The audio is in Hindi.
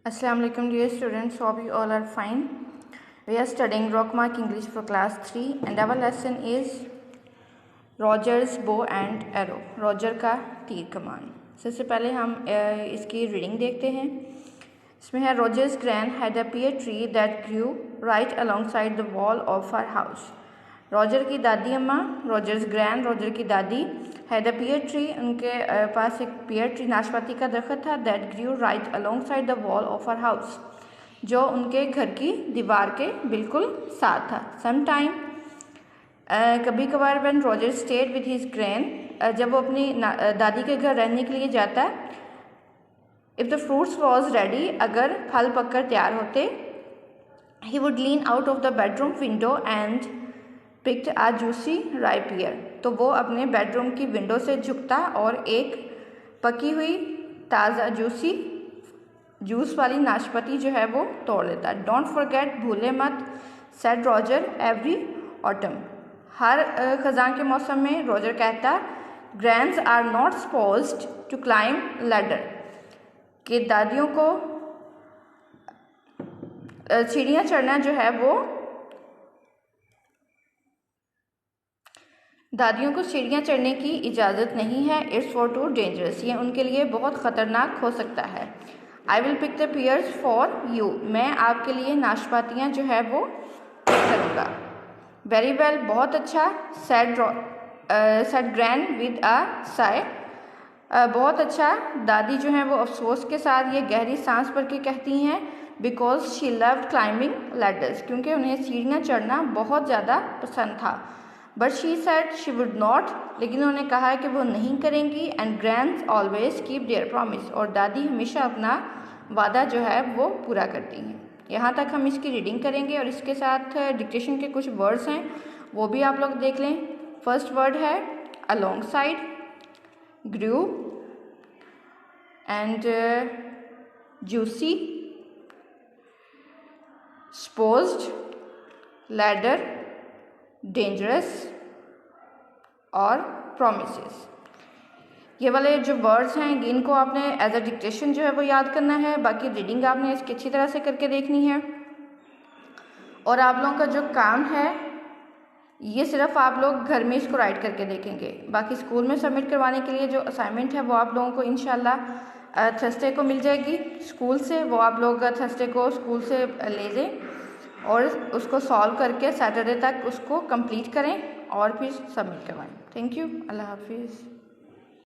Assalamu alaikum dear students, hope you all are fine. We are studying Rockmark English for class 3 and our lesson is Roger's bow and arrow. Roger का तीर कमान. सबसे पहले हम इसकी रीडिंग देखते हैं. इसमें है Roger's gran had a pear tree that grew right alongside the wall of her house. Roger की दादी अम्मा, रॉजर्स ग्रैंड, रॉजर की दादी, हैड अ पियर ट्री, उनके पास एक पियर ट्री नाशपाती का दरख्त था, that grew right alongside the wall of her house, जो उनके घर की दीवार के बिल्कुल साथ था. सम टाइम कभी कभार when Roger stayed with his grand, जब वो अपनी दादी के घर रहने के लिए जाता, if the fruits was ready, अगर फल पककर तैयार होते, he would lean out of the bedroom window and picked a juicy ripe pear, तो वो अपने बेडरूम की विंडो से झुकता और एक पकी हुई ताज़ा जूस वाली नाशपाती जो है वो तोड़ लेता. डोंट फॉरगेट, भूले मत, सेड रॉजर एवरी ऑटम, हर ख़ज़ां के मौसम में रॉजर कहता, grands are not supposed to climb ladder, कि दादियों को सीढ़ियाँ चढ़ना जो है वो दादियों को सीढ़ियाँ चढ़ने की इजाज़त नहीं है. इट्स फॉर टू डेंजरस, ये उनके लिए बहुत ख़तरनाक हो सकता है. I will pick the pears for you, मैं आपके लिए नाशपातियाँ जो है वो करूँगा. वेरी वेल, बहुत अच्छा, said grand with a Sai, बहुत अच्छा, दादी जो है वो अफसोस के साथ ये गहरी सांस भर के कहती हैं, because she loved climbing ladders, क्योंकि उन्हें सीढ़ियाँ चढ़ना बहुत ज़्यादा पसंद था. But she said she would not, लेकिन उन्होंने कहा है कि वो नहीं करेंगी. And grands always keep their promise, और दादी हमेशा अपना वादा जो है वो पूरा करती हैं. यहाँ तक हम इसकी रीडिंग करेंगे और इसके साथ डिक्टेशन के कुछ वर्ड्स हैं वो भी आप लोग देख लें. फर्स्ट वर्ड है alongside, grew and juicy, supposed, ladder, dangerous और प्रोमिसेस. ये वाले जो वर्ड्स हैं इनको आपने एज अ डिक्टेशन जो है वो याद करना है. बाकी रीडिंग आपने इसकी अच्छी तरह से करके देखनी है. और आप लोगों का जो काम है ये सिर्फ आप लोग घर में इसको राइट करके देखेंगे. बाकी स्कूल में सबमिट करवाने के लिए जो असाइनमेंट है वो आप लोगों को इंशाल्लाह थर्सडे को मिल जाएगी स्कूल से. वो आप लोग थर्सडे को स्कूल से ले लें और उसको सॉल्व करके सैटरडे तक उसको कंप्लीट करें और फिर सबमिट करवाएं. Thank you. अल्लाह हाफिज़.